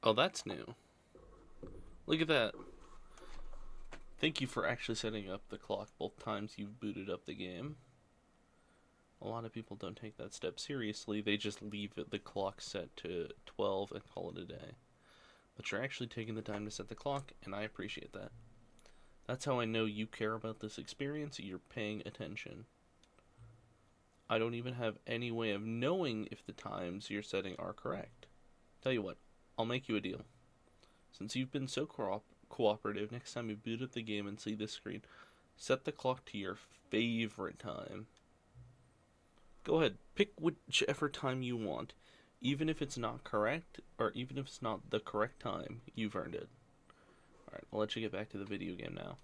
Oh, that's new. Look at that. Thank you for actually setting up the clock both times you've booted up the game. A lot of people don't take that step seriously. They just leave the clock set to 12 and call it a day. But you're actually taking the time to set the clock, and I appreciate that. That's how I know you care about this experience. You're paying attention. I don't even have any way of knowing if the times you're setting are correct. Tell you what, I'll make you a deal. Since you've been so cooperative, next time you boot up the game and see this screen, set the clock to your favorite time. Go ahead, pick whichever time you want. Even if it's not correct, or even if it's not the correct time, you've earned it. Alright, I'll let you get back to the video game now.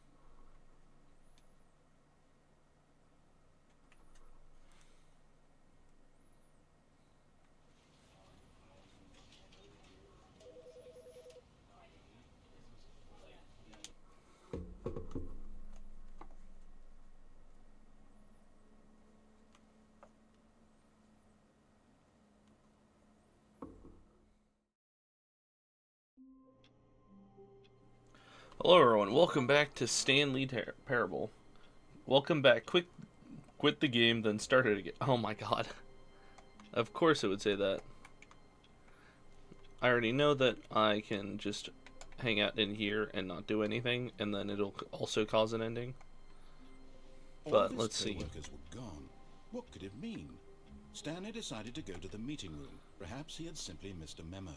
Hello everyone, welcome back to Stanley Parable. Welcome back. Quit the game, then start it again. Oh my god. Of course it would say that. I already know that I can just hang out in here and not do anything, and then it'll also cause an ending. But let's see. Co-workers were gone. What could it mean? Stanley decided to go to the meeting room. Perhaps he had simply missed a memo.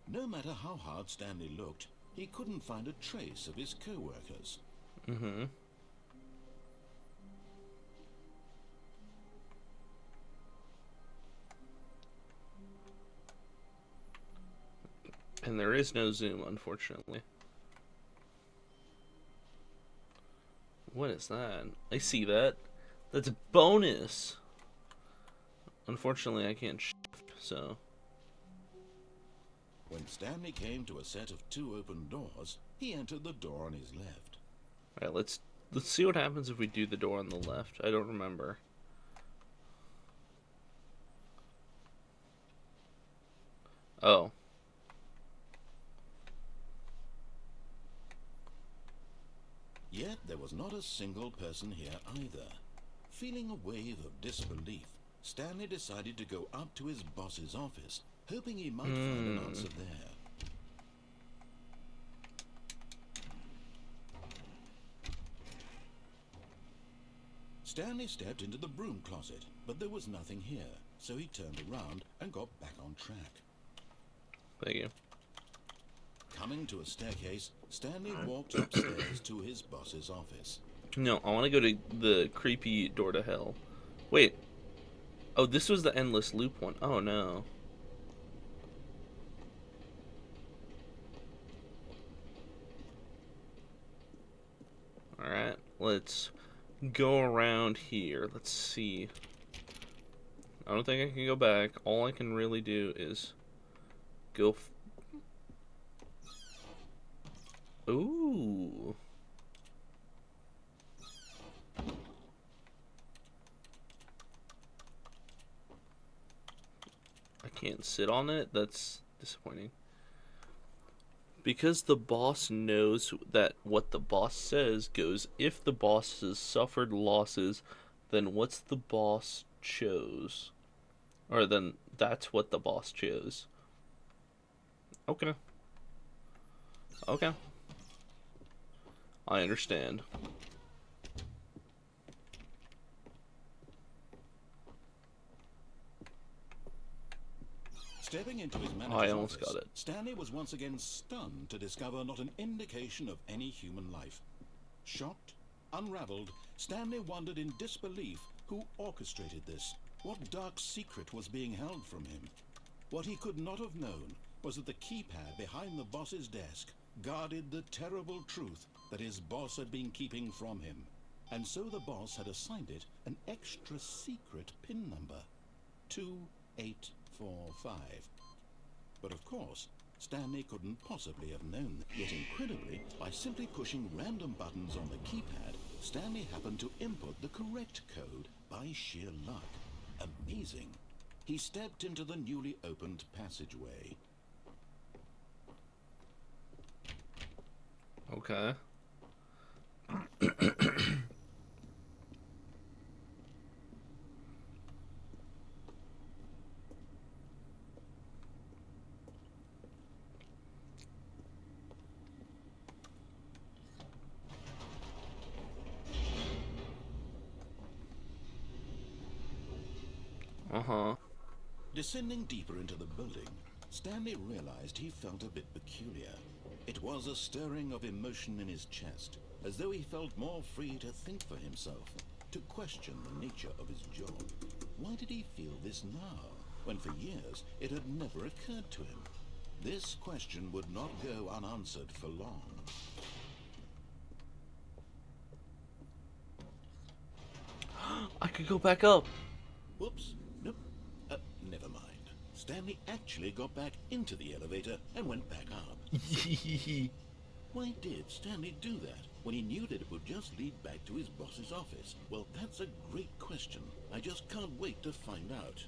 No matter how hard Stanley looked, he couldn't find a trace of his co-workers. Mm-hmm. And there is no zoom, unfortunately. What is that? I see that. That's a bonus. Unfortunately, I can't shift, so... When Stanley came to a set of 2 open doors, he entered the door on his left. Alright, let's see what happens if we do the door on the left. I don't remember. Oh. Yet there was not a single person here either. Feeling a wave of disbelief, Stanley decided to go up to his boss's office, hoping he might find an answer there. Stanley stepped into the broom closet, but there was nothing here, so he turned around and got back on track. Thank you. Coming to a staircase, Stanley walked upstairs to his boss's office. No, I want to go to the creepy door to hell. Wait. Oh, this was the endless loop one. Oh, no. Alright, let's go around here. Let's see. I don't think I can go back. All I can really do is go... Ooh. I can't sit on it? That's disappointing. Because the boss knows that what the boss says goes, if the boss has suffered losses, then what's the boss chose? Or then that's what the boss chose. Okay. Okay. I understand. Stepping into his I manager's almost office, got it. Stanley was once again stunned to discover not an indication of any human life. Shocked, unraveled, Stanley wondered in disbelief who orchestrated this. What dark secret was being held from him? What he could not have known was that the keypad behind the boss's desk guarded the terrible truth that his boss had been keeping from him. And so the boss had assigned it an extra secret PIN number, 2845. But of course, Stanley couldn't possibly have known that. Yet incredibly, by simply pushing random buttons on the keypad, Stanley happened to input the correct code by sheer luck. Amazing. He stepped into the newly opened passageway. Okay. Uh-huh. Descending deeper into the building, Stanley realized he felt a bit peculiar. It was a stirring of emotion in his chest, as though he felt more free to think for himself, to question the nature of his job. Why did he feel this now, when for years it had never occurred to him? This question would not go unanswered for long. I could go back up. Whoops. Nope. Never mind. Stanley actually got back into the elevator and went back up. Why did Stanley do that when he knew that it would just lead back to his boss's office? Well, that's a great question. I just can't wait to find out.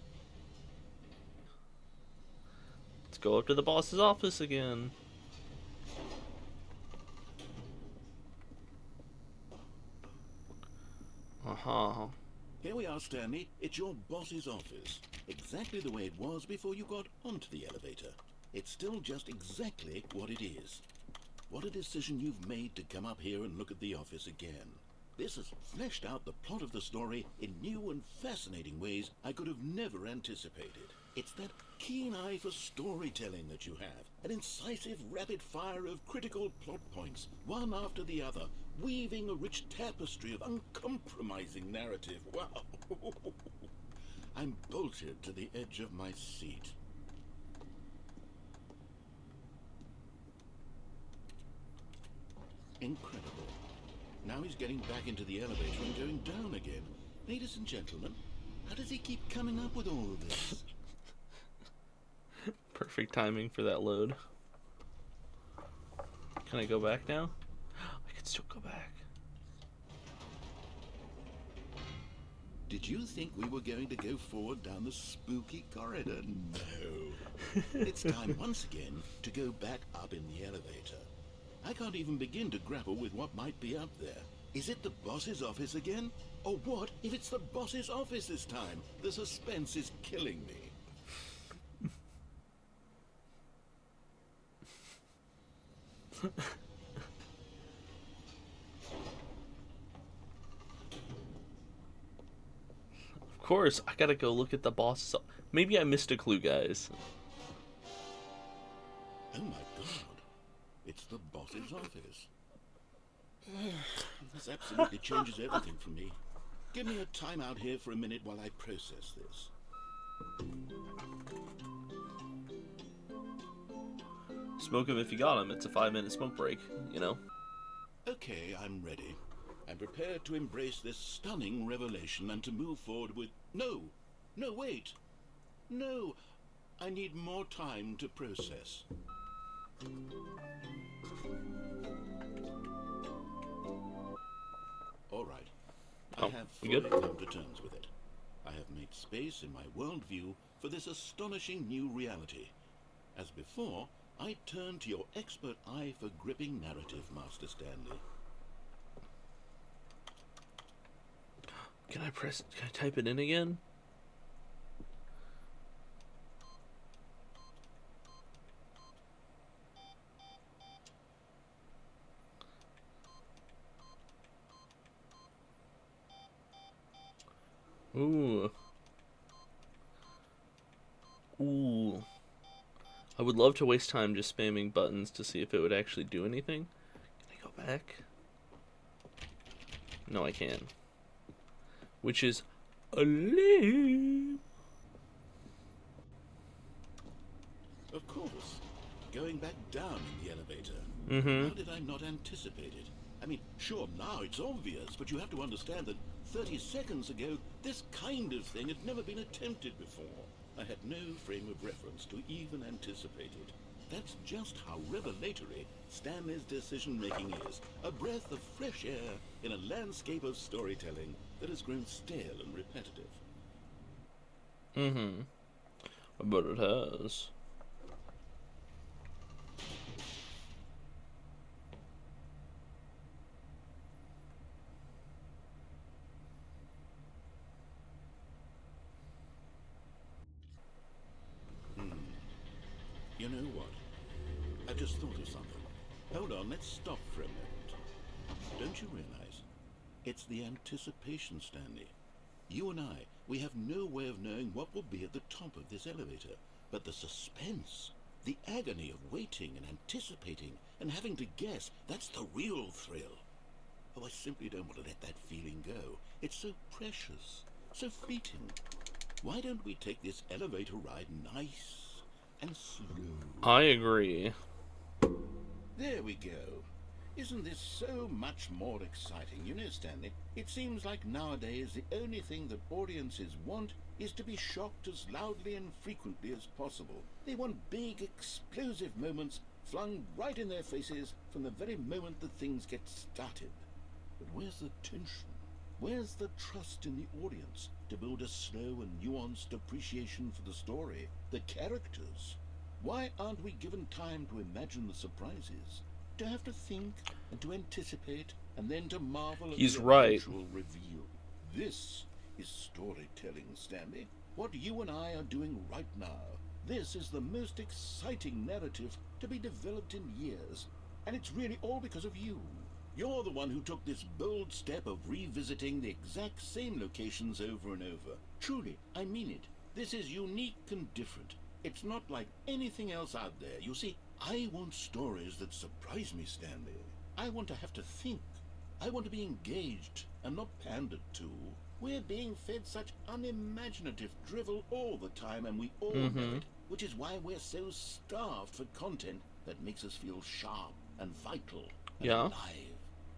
Let's go up to the boss's office again. Uh-huh. Here we are, Stanley. It's your boss's office. Exactly the way it was before you got onto the elevator. It's still just exactly what it is. What a decision you've made to come up here and look at the office again. This has fleshed out the plot of the story in new and fascinating ways I could have never anticipated. It's that keen eye for storytelling that you have, an incisive rapid fire of critical plot points, one after the other, weaving a rich tapestry of uncompromising narrative. Wow! I'm bolted to the edge of my seat. Incredible. Now he's getting back into the elevator and going down again. Ladies and gentlemen, how does he keep coming up with all of this? Perfect timing for that load. Can I go back now? I can still go back. Did you think we were going to go forward down the spooky corridor? No. It's time once again to go back up in the elevator. I can't even begin to grapple with what might be up there. Is it the boss's office again? Or what if it's the boss's office this time? The suspense is killing me. Of course, I gotta go look at the boss's. Maybe I missed a clue, guys. Oh my god. It's the boss's office. This absolutely changes everything for me. Give me a time out here for a minute while I process this. Smoke him if you got him. It's a 5-minute smoke break, you know? Okay, I'm ready. I'm prepared to embrace this stunning revelation and to move forward with... No! No, wait! No! I need more time to process. All right. I have fully come to terms with it. I have made space in my worldview for this astonishing new reality. As before, I turn to your expert eye for gripping narrative, Master Stanley. Can I type it in again? Ooh. Ooh. I would love to waste time just spamming buttons to see if it would actually do anything. Can I go back? No, I can. Which is a lame. Of course. Going back down in the elevator. Mm-hmm. How did I not anticipate it? I mean, sure, now it's obvious, but you have to understand that 30 seconds ago, this kind of thing had never been attempted before. I had no frame of reference to even anticipate it. That's just how revelatory Stanley's decision-making is. A breath of fresh air in a landscape of storytelling that has grown stale and repetitive. Mm-hmm. But it has. You know what? I've just thought of something. Hold on, let's stop for a moment. Don't you realize? It's the anticipation, Stanley. You and I, we have no way of knowing what will be at the top of this elevator. But the suspense, the agony of waiting and anticipating and having to guess, that's the real thrill. Oh, I simply don't want to let that feeling go. It's so precious, so fleeting. Why don't we take this elevator ride nice and slow? I agree. There we go. Isn't this so much more exciting? You know, Stanley, it seems like nowadays the only thing that audiences want is to be shocked as loudly and frequently as possible. They want big, explosive moments flung right in their faces from the very moment that things get started. But where's the tension? Where's the trust in the audience to build a slow and nuanced appreciation for the story, the characters? Why aren't we given time to imagine the surprises? To have to think and to anticipate and then to marvel at He's the right. eventual reveal. This is storytelling, Stanley. What you and I are doing right now. This is the most exciting narrative to be developed in years. And it's really all because of you. You're the one who took this bold step of revisiting the exact same locations over and over. Truly, I mean it. This is unique and different. It's not like anything else out there. You see, I want stories that surprise me, Stanley. I want to have to think. I want to be engaged and not pandered to. We're being fed such unimaginative drivel all the time, and we all know it, which is why we're so starved for content that makes us feel sharp and vital and alive.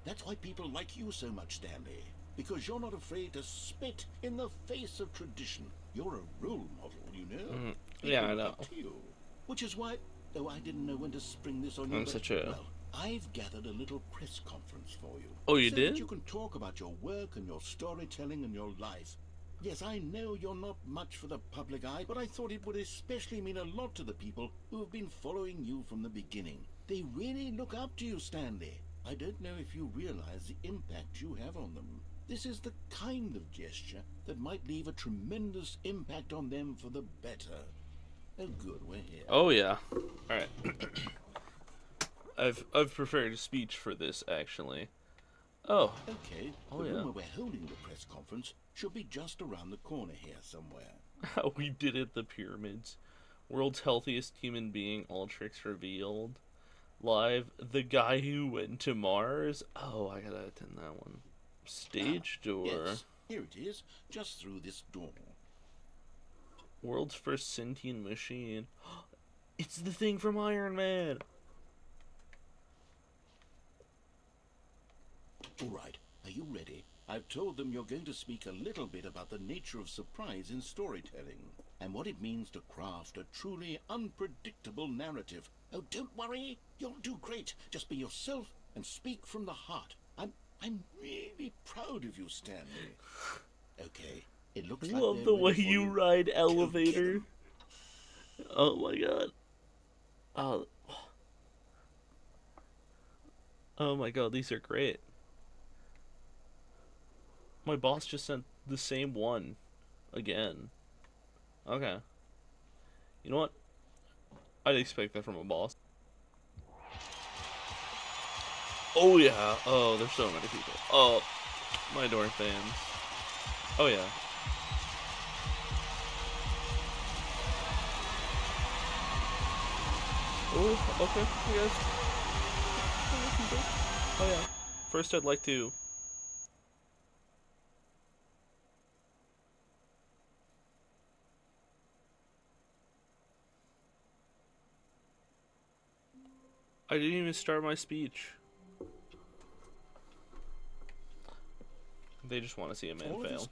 That's why people like you so much, Stanley. Because you're not afraid to spit in the face of tradition. You're a role model, you know? Yeah, I know. You. Which is why... Oh, I didn't know when to spring this on you. I'm such a... Well, I've gathered a little press conference for you. Oh, you so did? that you can talk about your work and your storytelling and your life. Yes, I know you're not much for the public eye, but I thought it would especially mean a lot to the people who have been following you from the beginning. They really look up to you, Stanley. I don't know if you realize the impact you have on them. This is the kind of gesture that might leave a tremendous impact on them for the better. Oh, good, we're here. Oh, yeah. Alright. I've prepared a speech for this, actually. Oh. Okay, the room where we're holding the press conference should be just around the corner here somewhere. How we did it, the pyramids. World's healthiest human being, all tricks revealed. Live, the guy who went to Mars. Oh, I gotta attend that one. Stage door. Yes, here it is, just through this door. World's first sentient machine. It's the thing from Iron Man. All right, are you ready? I've told them you're going to speak a little bit about the nature of surprise in storytelling and what it means to craft a truly unpredictable narrative. Oh, don't worry, you'll do great. Just be yourself and speak from the heart. I'm really proud of you, Stanley. Okay, it looks like Love the way you ride elevator. Oh my god. Oh my god, these are great. My boss just sent the same one again. Okay. You know what? I'd expect that from a boss. Oh yeah. Oh, there's so many people. Oh, my door fans. Oh yeah. Oh, okay, you guys. Oh yeah. First, I'd like to. I didn't even start my speech. They just want to see a man fail.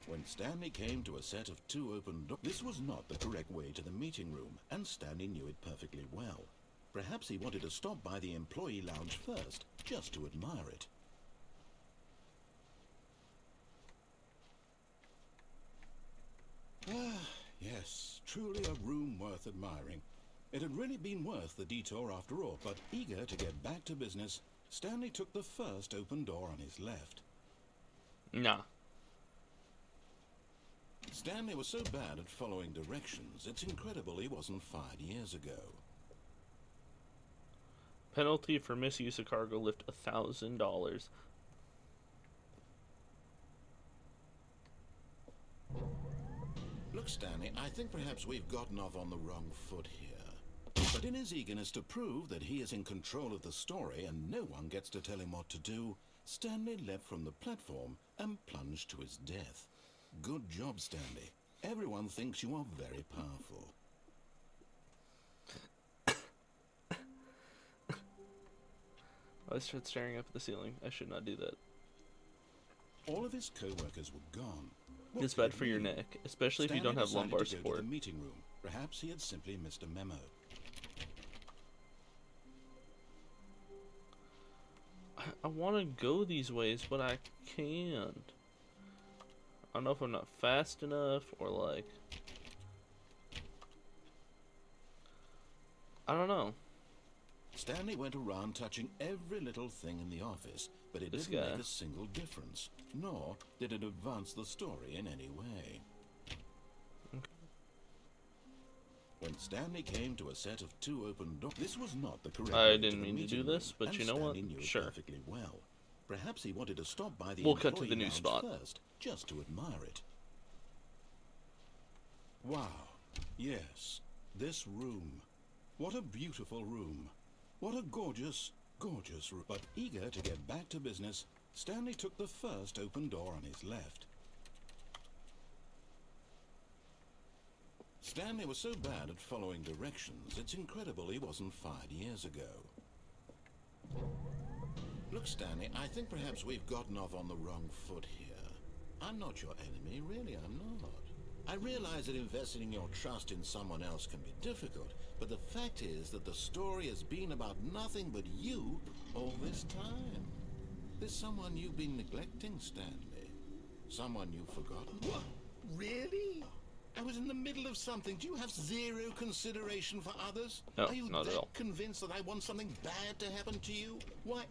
When Stanley came to a set of two open doors, this was not the correct way to the meeting room, and Stanley knew it perfectly well. Perhaps he wanted to stop by the employee lounge first, just to admire it. Ah, yes, truly a room worth admiring. It had really been worth the detour after all, but eager to get back to business, Stanley took the first open door on his left. Nah. Stanley was so bad at following directions, it's incredible he wasn't fired years ago. Penalty for misuse of cargo lift $1,000. Look, Stanley, I think perhaps we've gotten off on the wrong foot here. But in his eagerness to prove that he is in control of the story and no one gets to tell him what to do, Stanley leapt from the platform and plunged to his death. Good job, Stanley. Everyone thinks you are very powerful. I started staring up at the ceiling. I should not do that. All of his co-workers were gone. It's bad for your neck, especially if you don't have lumbar support. To the meeting room. Perhaps he had simply missed a memo. I want to go these ways, but I can't. I don't know if I'm not fast enough or like... I don't know. Stanley went around touching every little thing in the office, but it didn't make a single difference, nor did it advance the story in any way. Okay. When Stanley came to a set of 2 open doors, this was not the correct I way didn't mean to do this, room, but you know what? Stanley knew it Sure. perfectly well. Perhaps he wanted to stop by the We'll cut to the employee new lounge spot first, just to admire it. Wow. Yes, this room. What a beautiful room. What a gorgeous, gorgeous room. But eager to get back to business, Stanley took the first open door on his left. Stanley was so bad at following directions, it's incredible he wasn't fired years ago. Look, Stanley, I think perhaps we've gotten off on the wrong foot here. I'm not your enemy, really, I'm not. I realize that investing your trust in someone else can be difficult, but the fact is that the story has been about nothing but you all this time. There's someone you've been neglecting, Stanley. Someone you've forgotten. What? Really? I was in the middle of something. Do you have zero consideration for others? No, Are you not at all. convinced that I want something bad to happen to you? Why,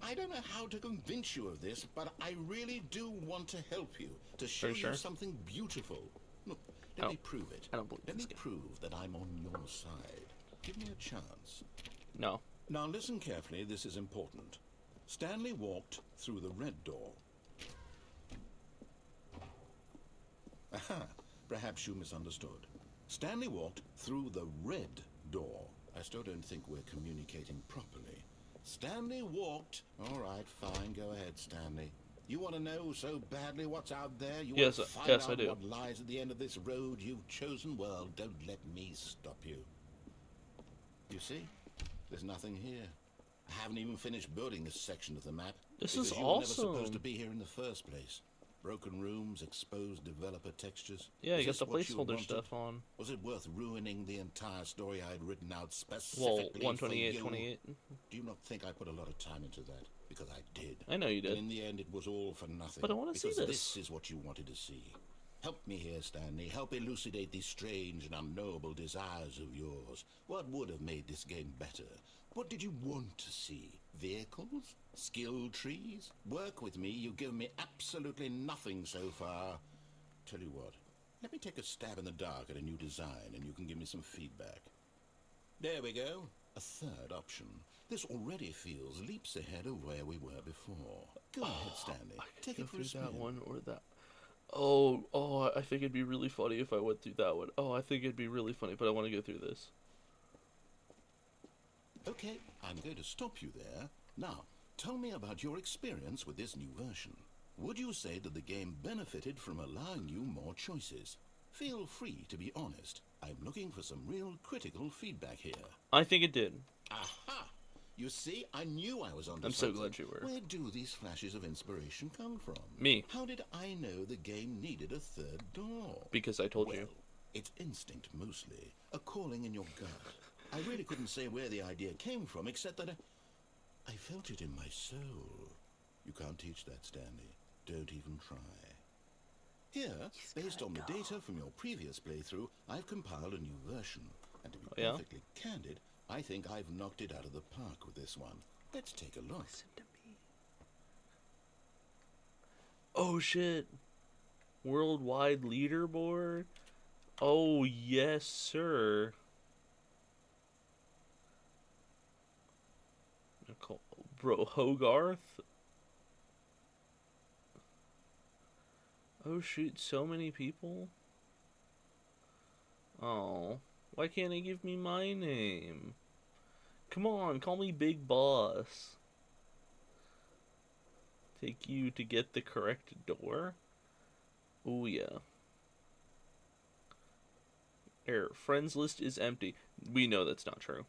I don't know how to convince you of this, but I really do want to help you, to show you something beautiful. Look, let me prove it. I don't believe Let me this game. prove that I'm on your side. Give me a chance. No. Now listen carefully, this is important. Stanley walked through the red door. Aha, perhaps you misunderstood. Stanley walked through the red door. I still don't think we're communicating properly. Stanley walked... All right, fine, go ahead, Stanley. You want to know so badly what's out there? You want to find out I do. what lies at the end of this road you've chosen? Well, don't let me stop you. You see? There's nothing here. I haven't even finished building this section of the map. This because is you were never awesome. supposed to be here in the first place. Broken rooms, exposed developer textures. Yeah, you got Is the this what you placeholder wanted? stuff on. Was it worth ruining the entire story I had written out specifically Well, for 128, you? 28. Do you not think I put a lot of time into that? Because I did. I know you did. And in the end, it was all for nothing. But I want to see because this. This is what you wanted to see. Help me here, Stanley. Help elucidate these strange and unknowable desires of yours. What would have made this game better? What did you want to see? Vehicles? Skill trees? Work with me. You've given me absolutely nothing so far. Tell you what. Let me take a stab in the dark at a new design and you can give me some feedback. There we go. A third option. This already feels leaps ahead of where we were before. Go ahead, Stanley. I could Take go it for through a spin. that one or that. Oh, I think it'd be really funny if I went through that one. Oh, I think it'd be really funny, but I want to go through this. Okay, I'm going to stop you there. Now, tell me about your experience with this new version. Would you say that the game benefited from allowing you more choices? Feel free to be honest. I'm looking for some real critical feedback here. I think it did. Aha! You see, I knew I was onto I'm so something. glad you were. Where do these flashes of inspiration come from? Me. How did I know the game needed a third door? Because I told Well, you. it's instinct mostly, a calling in your gut. I really couldn't say where the idea came from, except that I felt it in my soul. You can't teach that, Stanley. Don't even try. Here, based on the data from your previous playthrough, I've compiled a new version. And to be perfectly candid, I think I've knocked it out of the park with this one. Let's take a look. Listen to me. Oh, shit. Worldwide leaderboard? Oh, yes, sir. Bro, Hogarth? Oh, shoot, so many people? Oh, why can't they give me my name? Come on, call me Big Boss. Take you to get the correct door? Oh, yeah. Error. Friends list is empty. We know that's not true.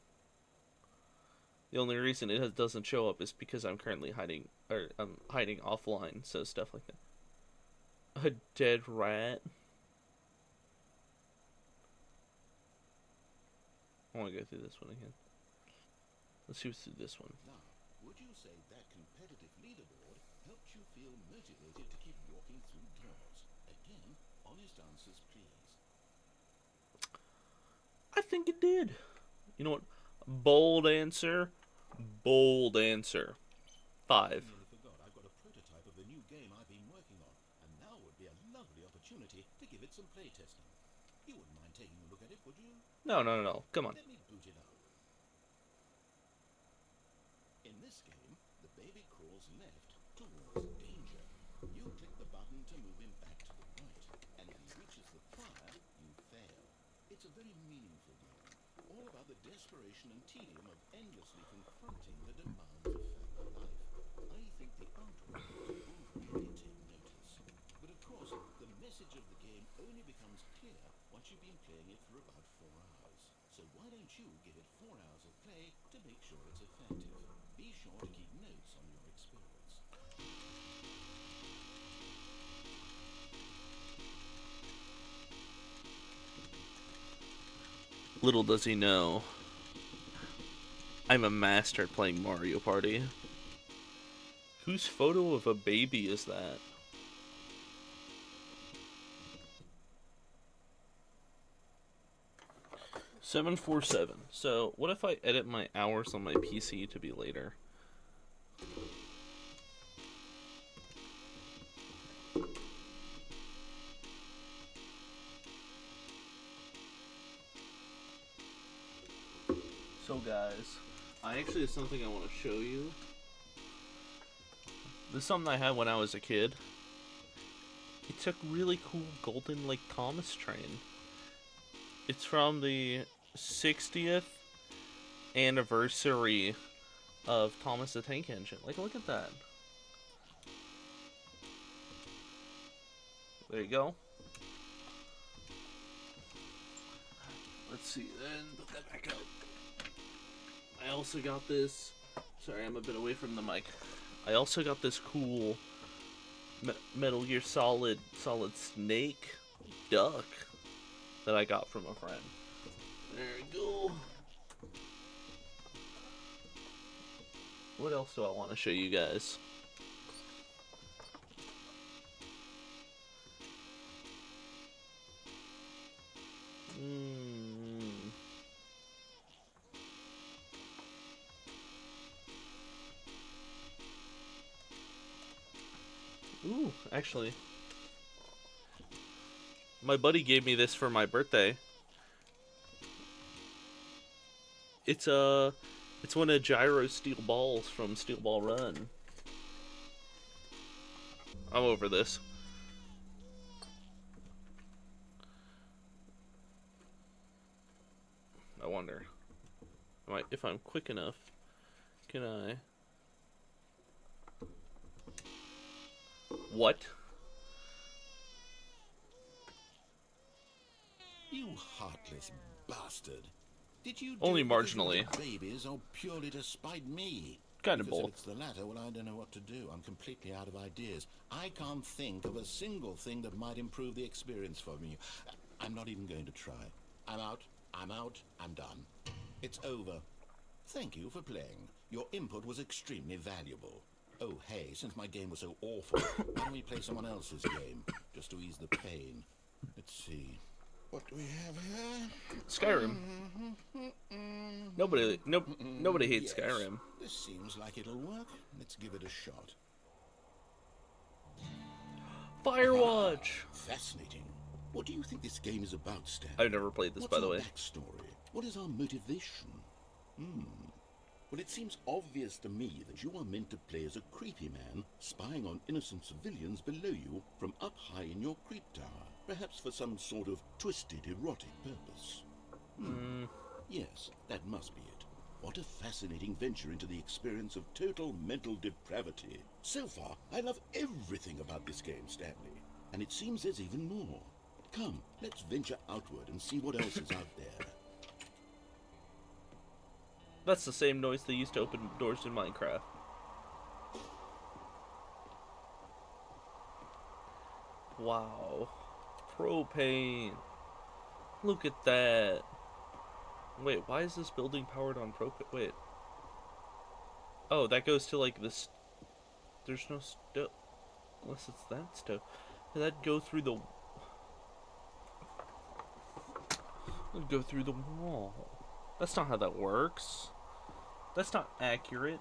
The only reason it doesn't show up is because I'm currently hiding, or I'm hiding offline, so stuff like that. A dead rat? I want to go through this one again. Let's see what's through this one. Now, would you say that competitive leaderboard helped you feel motivated to keep walking through doors? Again, honest answers, please. I think it did. You know what? Bold answer. Bold answer. 5. I nearly forgot. I've got a prototype of the new game I've been working on, and now would be a lovely opportunity to give it some playtesting. You wouldn't mind taking a look at it, would you? No, no, no, no. Come on. Let me boot it up. In this game, the baby crawls left towards danger. You click the button to move him back to the right, and if he reaches the fire, you fail. It's a very meaningful game, all about the desperation and tedium of endlessly confronting the demands of family life. I think the artwork doesn't overly take notice. But of course, the message of the game only becomes clear once you've been playing it for about 4 hours. So why don't you give it 4 hours of play to make sure it's effective? Be sure to keep notes on your experience. Little does he know, I'm a master at playing Mario Party. Whose photo of a baby is that? $747. So, what if I edit my hours on my PC to be later? So, guys, I actually have something I want to show you. This is something I had when I was a kid. It's a really cool Golden Lake Thomas train. It's from the 60th anniversary of Thomas the Tank Engine. Like, look at that. There you go. Let's see, then put that back up. I also got this. Sorry, I'm a bit away from the mic. I also got this cool Metal Gear Solid Snake duck that I got from a friend. There we go. What else do I want to show you guys? Ooh, actually, my buddy gave me this for my birthday. It's one of Gyro's steel balls from Steel Ball Run. I'm over this. I wonder, if I'm quick enough, can I? What? You heartless bastard. Did you do Only it because you marginally. wanted babies or purely to spite me? Kind of Because if both. it's the latter, well, I don't know what to do. I'm completely out of ideas. I can't think of a single thing that might improve the experience for me. I'm not even going to try. I'm out. I'm done. It's over. Thank you for playing. Your input was extremely valuable. Oh, hey, since my game was so awful, why don't we play someone else's game, just to ease the pain? Let's see. What do we have here? Skyrim. Nobody hates Yes, Skyrim. this seems like it'll work. Let's give it a shot. Firewatch! Fascinating. What do you think this game is about, Stanley? I've never played this, What's by the our way. backstory? What is our motivation? Well, it seems obvious to me that you are meant to play as a creepy man spying on innocent civilians below you from up high in your creep tower, perhaps for some sort of twisted erotic purpose. Yes, that must be it. What a fascinating venture into the experience of total mental depravity. So far, I love everything about this game, Stanley. And it seems there's even more. Come, let's venture outward and see what else is out there. That's the same noise they used to open doors in Minecraft. Wow. Propane. Look at that. Wait, why is this building powered on propane? Wait. Oh, that goes to like this. There's no stove. Unless it's that stove. Did that go through the. It'd go through the wall. That's not how that works. That's not accurate.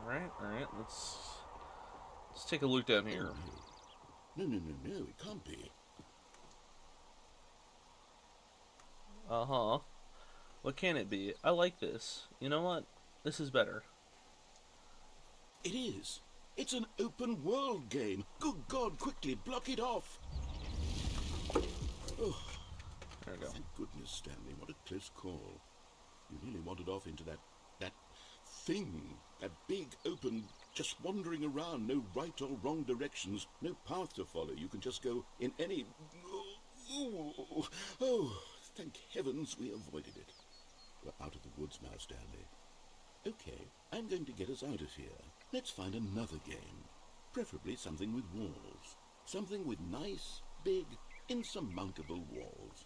Alright, let's take a look down here. No, it can't be. Uh-huh. What can it be? I like this. You know what? This is better. It is. It's an open world game. Good God, quickly, block it off. Oh, There we go. thank goodness, Stanley. What a close call. You nearly wandered off into that thing. That big, open, just wandering around. No right or wrong directions. No path to follow. You can just go in any... Oh, thank heavens we avoided it. We're out of the woods now, Stanley. Okay, I'm going to get us out of here. Let's find another game. Preferably something with walls. Something with nice, big, insurmountable walls.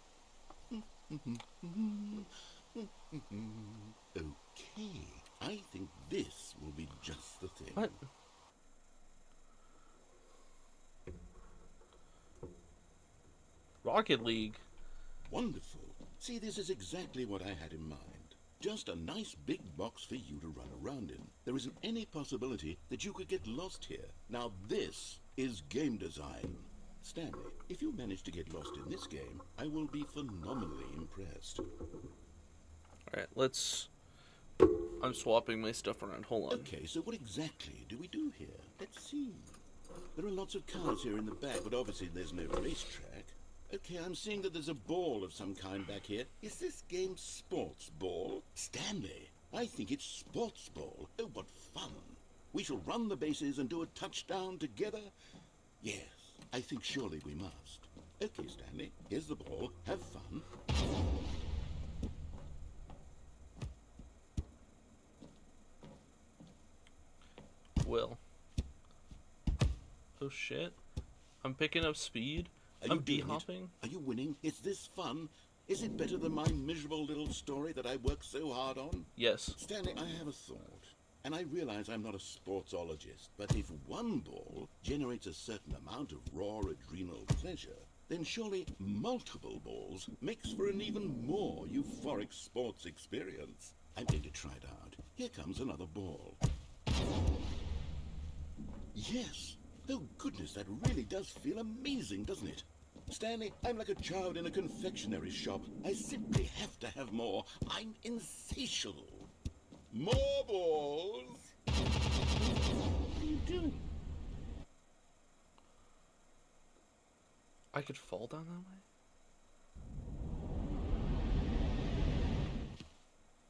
Okay, I think this will be just the thing. What? Rocket League. Wonderful. See, this is exactly what I had in mind. Just a nice big box for you to run around in. There isn't any possibility that you could get lost here. Now this is game design. Stanley, if you manage to get lost in this game, I will be phenomenally impressed. Alright, let's... I'm swapping my stuff around. Hold on. Okay, so what exactly do we do here? Let's see. There are lots of cars here in the back, but obviously there's no racetrack. Okay, I'm seeing that there's a ball of some kind back here. Is this game sports ball? Stanley, I think it's sports ball. Oh, what fun. We shall run the bases and do a touchdown together? Yes, I think surely we must. Okay, Stanley, here's the ball. Have fun. Will. Oh shit. I'm picking up speed. Are I'm you doing D-hopping. it? Are you winning? Is this fun? Is it better than my miserable little story that I worked so hard on? Yes. Stanley, I have a thought. And I realize I'm not a sportsologist, but if one ball generates a certain amount of raw adrenal pleasure, then surely multiple balls makes for an even more euphoric sports experience. I'm going to try it out. Here comes another ball. Yes! Oh goodness, that really does feel amazing, doesn't it? Stanley, I'm like a child in a confectionery shop. I simply have to have more. I'm insatiable. More balls! What are you doing? I could fall down that way?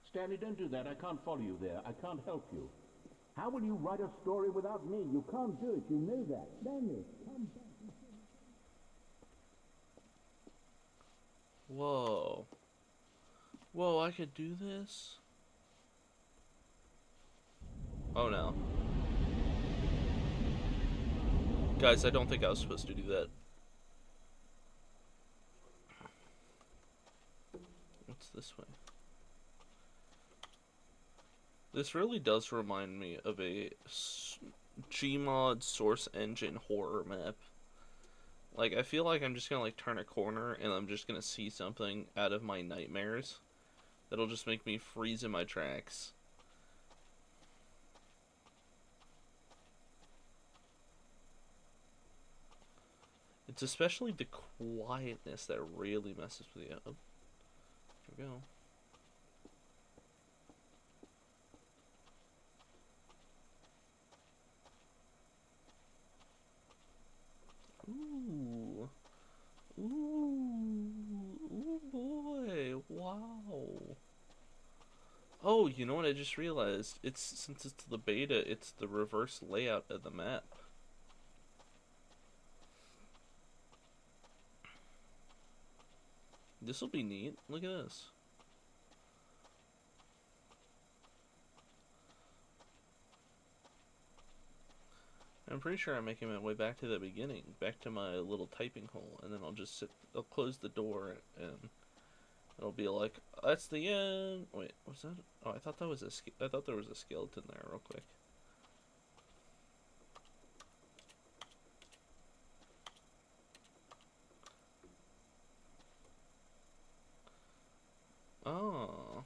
Stanley, don't do that. I can't follow you there. I can't help you. How will you write a story without me? You can't do it. You know that. Stanley, come back. Whoa. Whoa, I could do this? Oh no. Guys, I don't think I was supposed to do that. What's this way? This really does remind me of a Gmod Source Engine horror map. Like, I feel like I'm just gonna, like, turn a corner and I'm just gonna see something out of my nightmares that'll just make me freeze in my tracks. It's especially the quietness that really messes with you. Oh, here we go. Ooh. Ooh. Ooh, boy. Wow. Oh, you know what I just realized? It's since it's the beta, it's the reverse layout of the map. This will be neat. Look at this. I'm pretty sure I'm making my way back to the beginning, back to my little typing hole, and then I'll close the door, and it'll be like, that's the end. Wait, was that? Oh, I thought I thought there was a skeleton there, real quick. Oh.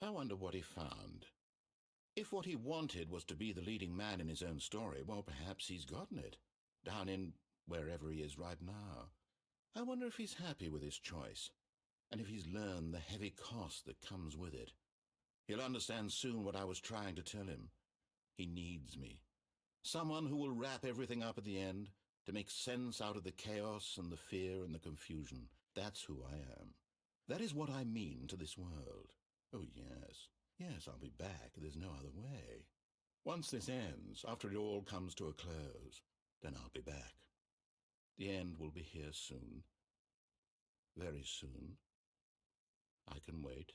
I wonder what he found. If what he wanted was to be the leading man in his own story, well, perhaps he's gotten it. Down in wherever he is right now. I wonder if he's happy with his choice, and if he's learned the heavy cost that comes with it. He'll understand soon what I was trying to tell him. He needs me. Someone who will wrap everything up at the end, to make sense out of the chaos and the fear and the confusion. That's who I am. That is what I mean to this world. Oh, yes. Yes, I'll be back. There's no other way. Once this ends, after it all comes to a close, then I'll be back. The end will be here soon. Very soon. I can wait.